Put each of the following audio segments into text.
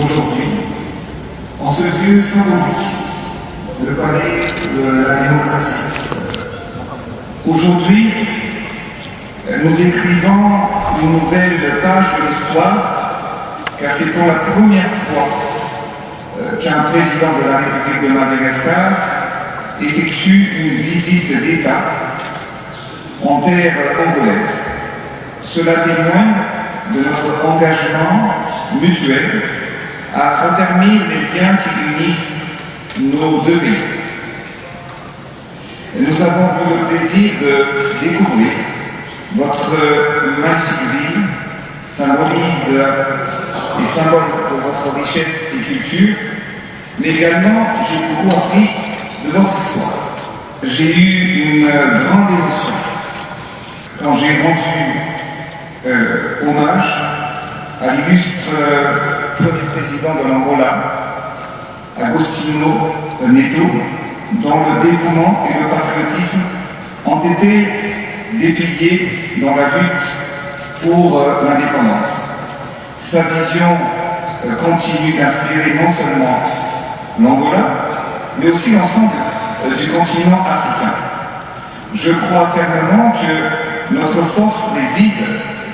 aujourd'hui, en ce lieu symbolique, le palais de la démocratie. Aujourd'hui, nous écrivons une nouvelle page de l'histoire, car c'est pour la première fois qu'un président de la République de Madagascar effectue une visite d'État en terre angolaise. Cela témoigne de notre engagement mutuel à raffermir les liens qui unissent nos deux pays. Nous avons eu le plaisir de découvrir votre magnifique ville, symbolise les symboles de votre richesse et culture, mais également j'ai beaucoup appris de votre histoire. J'ai eu une grande émotion quand j'ai rendu hommage à l'illustre premier président de l'Angola, Agostinho Neto, dont le dévouement et le patriotisme ont été des piliers dans la lutte pour l'indépendance. Sa vision continue d'inspirer non seulement l'Angola, mais aussi l'ensemble du continent africain. Je crois fermement que notre force réside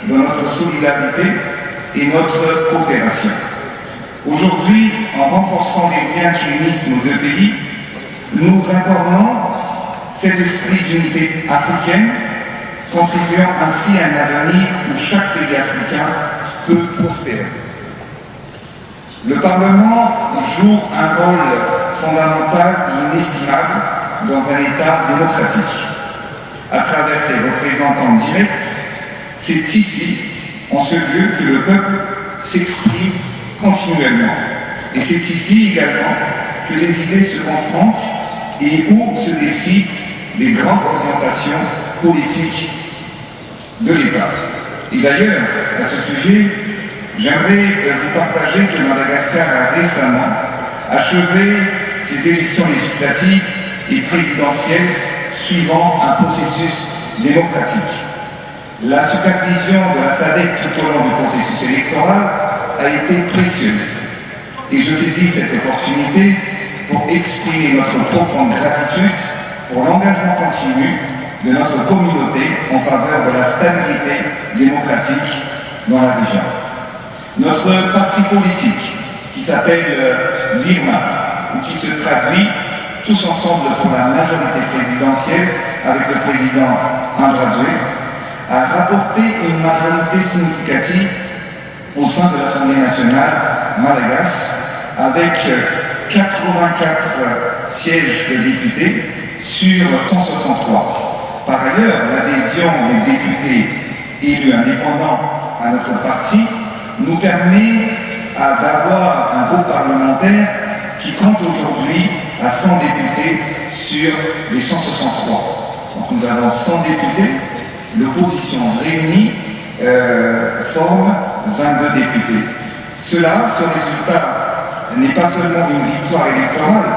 dans notre solidarité et notre coopération. Aujourd'hui, en renforçant les liens qui unissent nos deux pays, nous incarnons cet esprit d'unité africaine, contribuant ainsi à un avenir où chaque pays africain peut prospérer. Le Parlement joue un rôle fondamental et inestimable dans un État démocratique. À travers ses représentants directs, c'est ici, en ce lieu, que le peuple s'exprime continuellement. Et c'est ici également que les idées se confrontent et où se décident les grandes orientations politiques de l'État. Et d'ailleurs, à ce sujet, j'aimerais vous partager que Madagascar a récemment achevé ses élections législatives et présidentielles suivant un processus démocratique. La supervision de la SADC tout au long du processus électoral a été précieuse. Et je saisis cette opportunité pour exprimer notre profonde gratitude pour l'engagement continu de notre communauté en faveur de la stabilité démocratique dans la région. Notre parti politique, qui s'appelle l'IRMA, ou qui se traduit tous ensemble pour la majorité présidentielle avec le président Andradoué, a rapporté une majorité significative au sein de l'Assemblée nationale malagasy, avec 84 sièges de députés sur 163. Par ailleurs, l'adhésion des députés élus indépendants à notre parti nous permet d'avoir un groupe parlementaire qui compte aujourd'hui à 100 députés sur les 163. Donc nous avons 100 députés, l'opposition réunie forme 22 députés. Ce résultat n'est pas seulement une victoire électorale,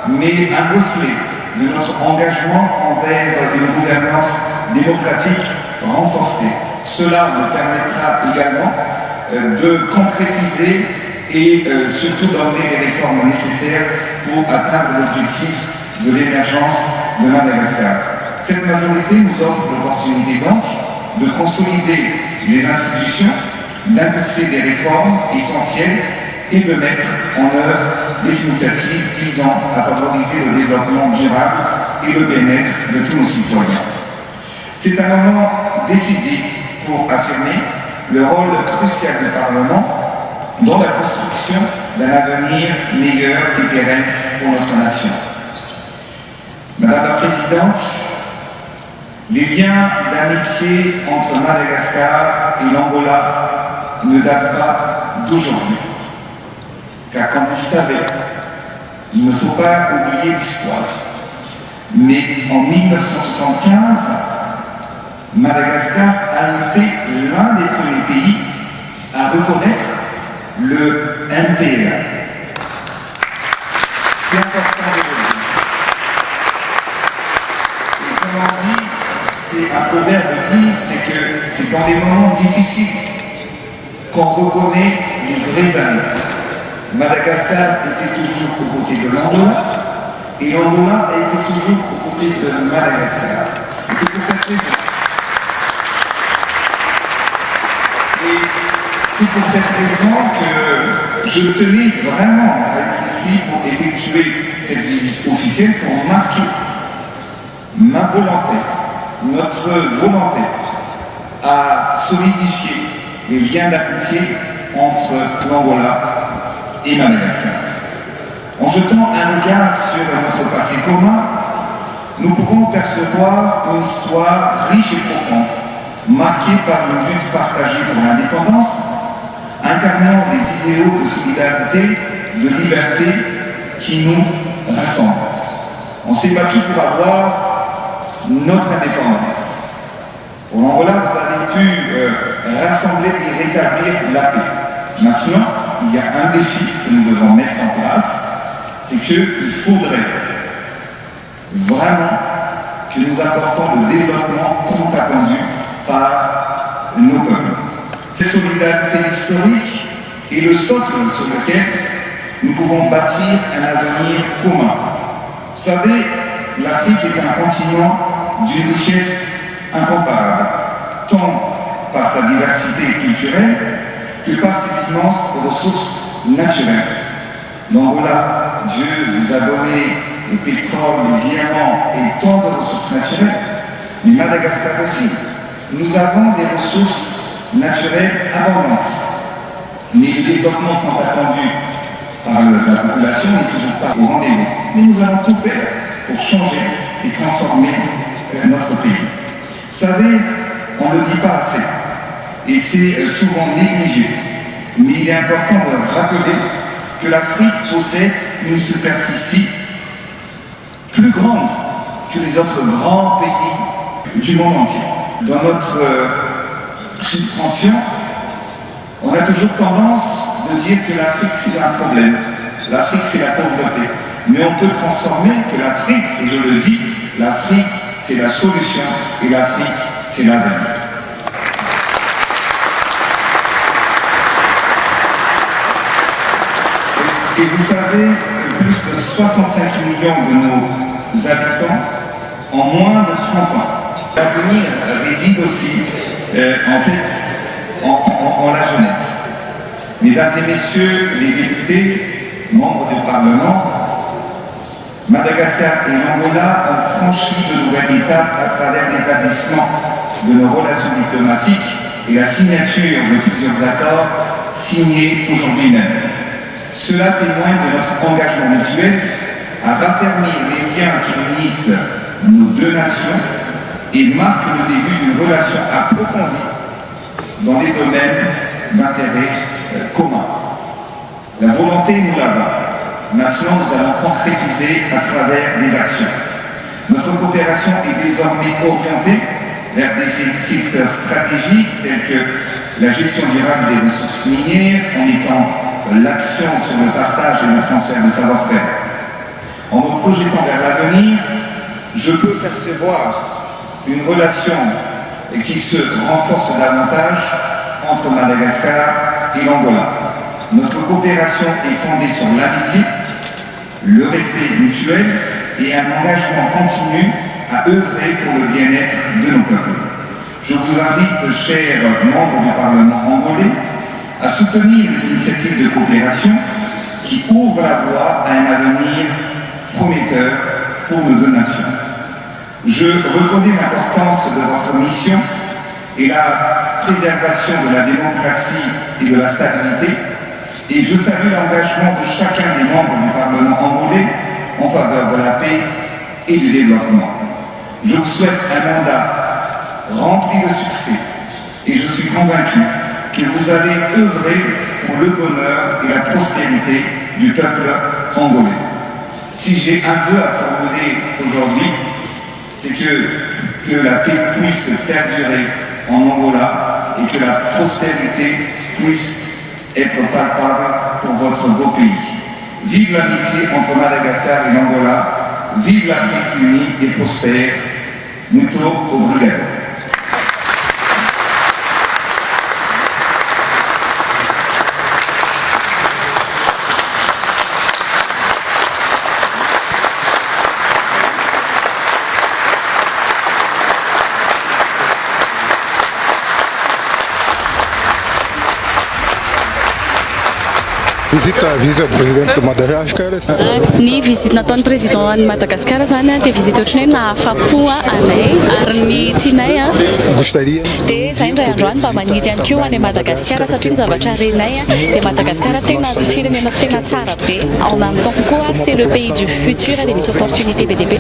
mais un reflet de notre engagement envers une gouvernance démocratique renforcée. Cela nous permettra également de concrétiser et surtout d'emmener les réformes nécessaires pour atteindre l'objectif de l'émergence de Madagascar. Cette majorité nous offre l'opportunité donc de consolider les institutions, d'impulser des réformes essentielles et de mettre en œuvre des initiatives visant à favoriser le développement durable et le bien-être de tous nos citoyens. C'est un moment décisif pour affirmer le rôle crucial du Parlement dans la construction d'un avenir meilleur et pérenne pour notre nation. Madame la Présidente, les liens d'amitié entre Madagascar et l'Angola ne datent pas d'aujourd'hui. Car comme vous le savez, il ne faut pas oublier l'histoire. Mais en 1975, Madagascar a été l'un des premiers pays à reconnaître le MPLA. C'est important de le dire. Et comme on dit, c'est un proverbe qui dit, c'est que c'est dans les moments difficiles qu'on reconnaît les vrais amis. Madagascar était toujours aux côtés de l'Angola, et l'Angola a été toujours aux côtés de Madagascar. Et c'est pour cette raison. Et c'est pour cette raison que je tenais vraiment à être ici pour effectuer cette visite officielle, pour marquer ma volonté, notre volonté à solidifier les liens d'amitié entre l'Angola et Madagascar. En jetant un regard sur notre passé commun, nous pouvons percevoir une histoire riche et profonde, marquée par une lutte partagée pour l'indépendance, incarnant les idéaux de solidarité, de liberté qui nous rassemblent. On s'est battu pour avoir notre indépendance. Pour l'Angola, vous avez pu rassembler et rétablir la paix. Maintenant, il y a un défi que nous devons mettre en place, c'est qu'il faudrait vraiment que nous apportons le développement tant attendu par nos peuples. Cette solidarité historique est le socle sur lequel nous pouvons bâtir un avenir commun. Vous savez, l'Afrique est un continent d'une richesse incomparable, tant par sa diversité culturelle que par ses immenses ressources naturelles. L'Angola, Dieu nous a donné le pétrole, les diamants et tant de ressources naturelles, mais Madagascar aussi. Nous avons des ressources naturelles abondantes, mais le développement tant attendu par la population n'est toujours pas au rendez-vous. Mais nous allons tout faire pour changer et transformer notre pays. Vous savez, on ne le dit pas assez, et c'est souvent négligé, mais il est important de rappeler que l'Afrique possède une superficie plus grande que les autres grands pays du monde entier. Dans notre subvention, on a toujours tendance de dire que l'Afrique c'est un problème, l'Afrique c'est la pauvreté. Mais on peut transformer que l'Afrique, et je le dis, l'Afrique c'est la solution et l'Afrique c'est l'avenir. Et vous savez, plus de 65 millions de nos habitants en moins de 30 ans. L'avenir réside aussi, en la jeunesse. Mesdames et messieurs les députés, membres du Parlement, Madagascar et l'Angola ont franchi de nouvelles étapes à travers l'établissement de nos relations diplomatiques et la signature de plusieurs accords signés aujourd'hui même. Cela témoigne de notre engagement mutuel à raffermir les liens qui unissent nos deux nations et marque le début d'une relation approfondie dans les domaines d'intérêt commun. La volonté, nous l'avons. Maintenant, nous allons concrétiser à travers des actions. Notre coopération est désormais orientée vers des secteurs stratégiques tels que la gestion durable des ressources minières, en étant l'action sur le partage et le transfert de savoir-faire. En me projetant vers l'avenir, je peux percevoir une relation qui se renforce davantage entre Madagascar et l'Angola. Notre coopération est fondée sur l'amitié, le respect mutuel et un engagement continu à œuvrer pour le bien-être de nos peuples. Je vous invite, chers membres du Parlement angolais, à soutenir les initiatives de coopération qui ouvrent la voie à un avenir prometteur pour nos deux nations. Je reconnais l'importance de votre mission et la préservation de la démocratie et de la stabilité, et je salue l'engagement de chacun des membres du Parlement angolais en faveur de la paix et du développement. Je vous souhaite un mandat rempli de succès, et je suis convaincu que vous allez œuvrer pour le bonheur et la prospérité du peuple angolais. Si j'ai un vœu à formuler aujourd'hui, c'est que la paix puisse perdurer en Angola et que la prospérité puisse être palpable pour votre beau pays. Vive l'amitié entre Madagascar et l'Angola, vive l'Afrique unie et prospère. Muito obrigado. Visite président de Madagascar. Ny visite nataon'ny président any Madagasikara zany dia visite ohatran'ny hoe nahafapo anay ary ny tianay Gostaria dia izay indray andro any mba maniry ihany koa any Madagasikara satria ny zavatra renay dia Madagasikara tena firenena tena tsara be. En même temps koa c'est le pays du futur et des opportunités BDP.